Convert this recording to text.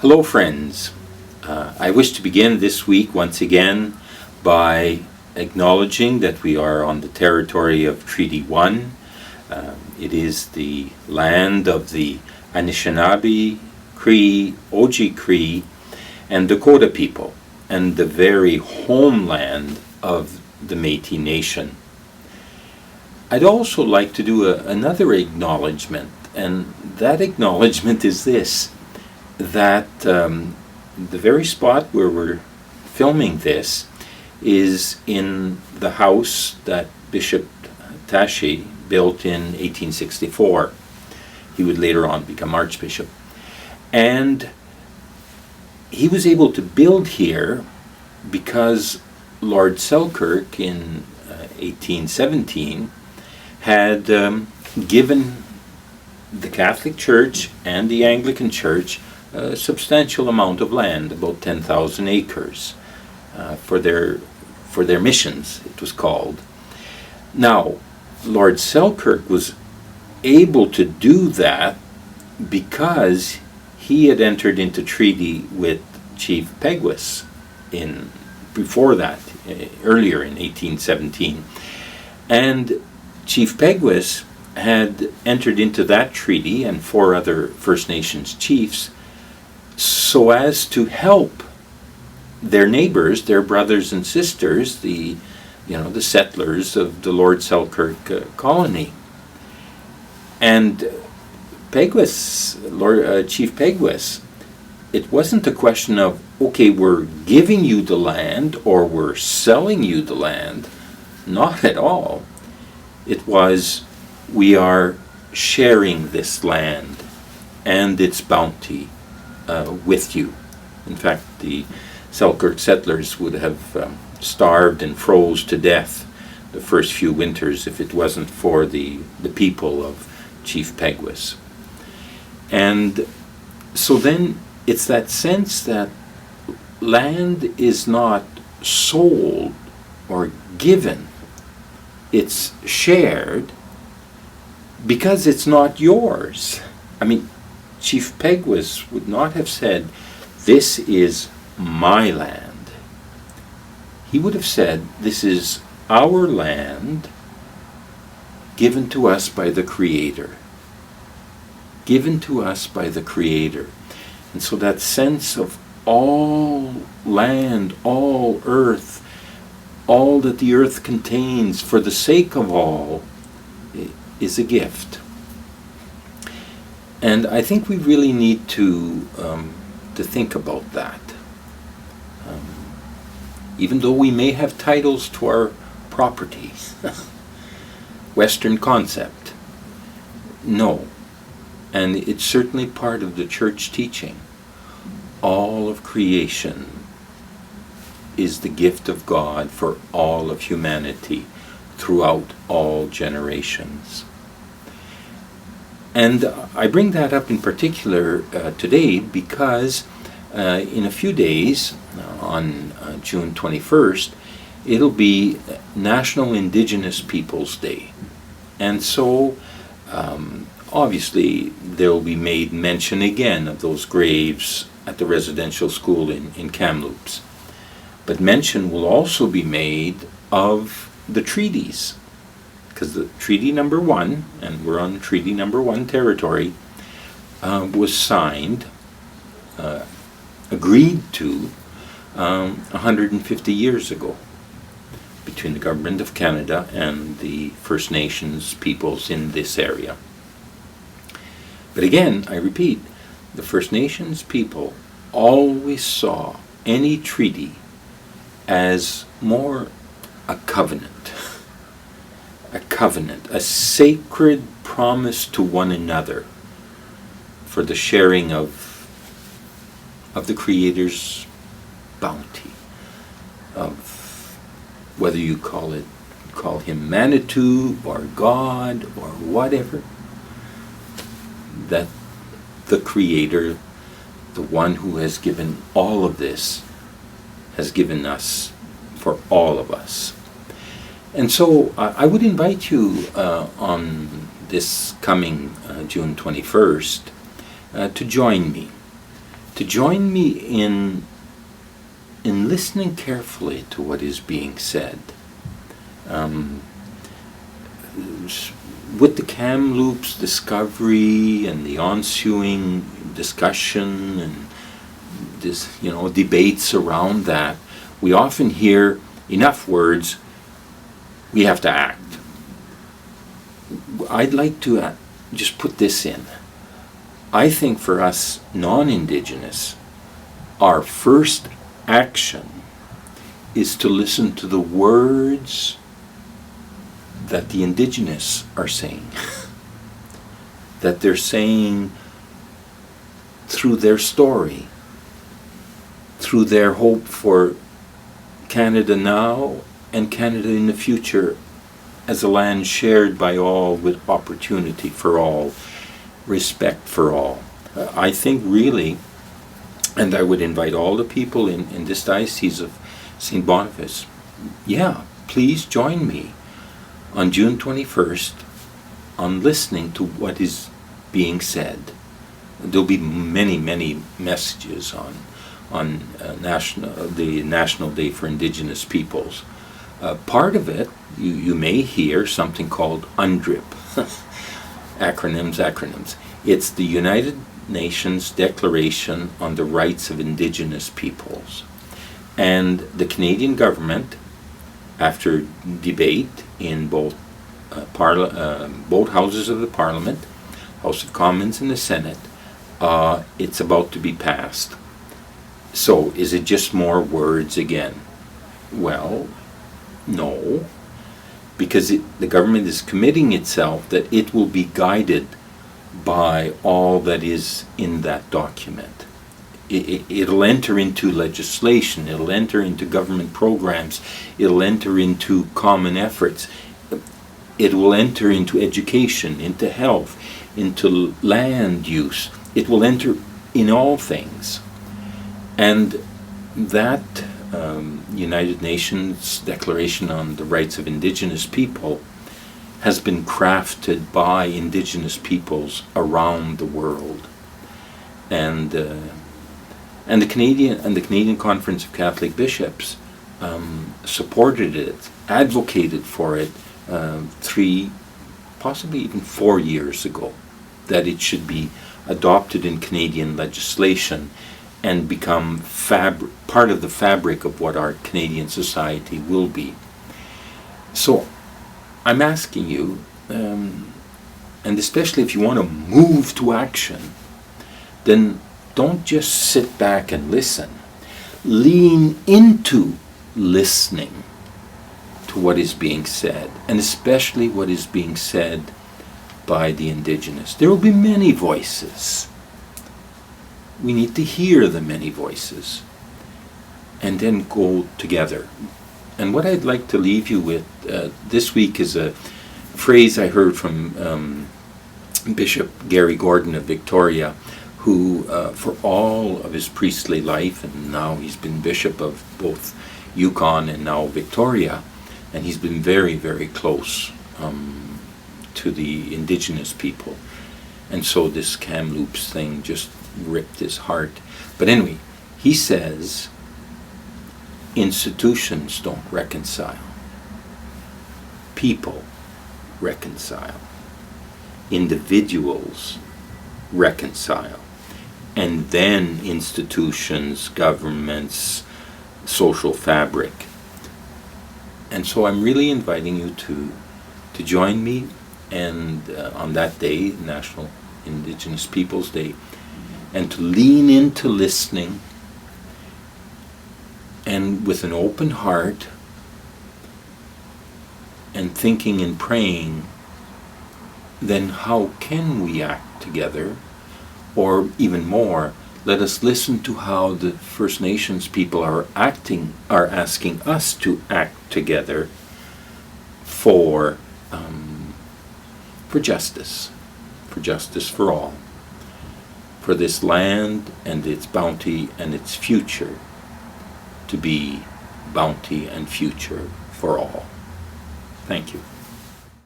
Hello friends. I wish to begin this week once again by acknowledging that we are on the territory of Treaty 1. It is the land of the Anishinaabe, Cree, Oji-Cree, and Dakota people, and the very homeland of the Métis Nation. I'd also like to do another acknowledgement, and that acknowledgement is this, that the very spot where we're filming this is in the house that Bishop Taché built in 1864. He would later on become Archbishop. And he was able to build here because Lord Selkirk in 1817 had given the Catholic Church and the Anglican Church a substantial amount of land, about 10,000 acres, for their missions, it was called. Now, Lord Selkirk was able to do that because he had entered into treaty with Chief Peguis before that, earlier in 1817. And Chief Peguis had entered into that treaty and 4 other First Nations chiefs so as to help their neighbors, their brothers and sisters, the settlers of the Lord Selkirk colony. And Chief Peguis, it wasn't a question of, okay, we're giving you the land or we're selling you the land. Not at all. It was, we are sharing this land and its bounty with you. In fact, the Selkirk settlers would have starved and froze to death the first few winters if it wasn't for the people of Chief Peguis. And so then it's that sense that land is not sold or given, it's shared because it's not yours. I mean, Chief Peguis would not have said, "This is my land." He would have said, "This is our land given to us by the Creator." Given to us by the Creator. And so that sense of all land, all earth, all that the earth contains for the sake of all is a gift. And I think we really need to think about that. Even though we may have titles to our property, Western concept, no. And it's certainly part of the church teaching. All of creation is the gift of God for all of humanity throughout all generations. And I bring that up in particular today because in a few days, on June 21st, it'll be National Indigenous Peoples Day. And so, obviously, there will be made mention again of those graves at the residential school in Tk'emlúps. But mention will also be made of the treaties, because the Treaty Number 1, and we're on Treaty Number 1 territory, was signed, agreed to 150 years ago between the Government of Canada and the First Nations peoples in this area. But again, I repeat, the First Nations people always saw any treaty as more a covenant, a sacred promise to one another for the sharing of the Creator's bounty, of whether you call him Manitou or God or whatever, that the Creator, the one who has given all of this, has given us for all of us. And so I would invite you on this coming June 21st to join me, to join me in listening carefully to what is being said. With the Tk'emlúps discovery and the ensuing discussion and this, debates around that, we often hear enough words, we have to act. I'd like to just put this in. I think for us non-Indigenous, our first action is to listen to the words that the Indigenous are saying. That they're saying through their story, through their hope for Canada now and Canada in the future as a land shared by all with opportunity for all, respect for all. I think really, and I would invite all the people in this diocese of Saint-Boniface, please join me on June 21st on listening to what is being said. There'll be many, many messages on the National Day for Indigenous Peoples. Part of it, you may hear something called UNDRIP. Acronyms. It's the United Nations Declaration on the Rights of Indigenous Peoples. And the Canadian government, after debate in both houses of the Parliament, House of Commons and the Senate, it's about to be passed. So, is it just more words again? Well, no, because the government is committing itself that it will be guided by all that is in that document. It'll enter into legislation, it'll enter into government programs, it'll enter into common efforts, it will enter into education, into health, into land use. It will enter in all things. And that United Nations Declaration on the Rights of Indigenous People has been crafted by Indigenous peoples around the world. And the Canadian Conference of Catholic Bishops supported it, advocated for it 3, possibly even 4 years ago, that it should be adopted in Canadian legislation and become part of the fabric of what our Canadian society will be. So I'm asking you, and especially if you want to move to action, then don't just sit back and listen. Lean into listening to what is being said, and especially what is being said by the Indigenous. There will be many voices. We need to hear the many voices and then go together. And what I'd like to leave you with this week is a phrase I heard from Bishop Gary Gordon of Victoria, who for all of his priestly life, and now he's been bishop of both Yukon and now Victoria, and he's been very, very close to the Indigenous people. And so this Tk'emlúps thing just ripped his heart. But anyway, he says, institutions don't reconcile. People reconcile. Individuals reconcile. And then institutions, governments, social fabric. And so I'm really inviting you to join me and on that day, National Indigenous Peoples Day, and to lean into listening and with an open heart and thinking and praying, then how can we act together? Or even more, let us listen to how the First Nations people are asking us to act together for justice for all, for this land and its bounty and its future to be bounty and future for all. Thank you.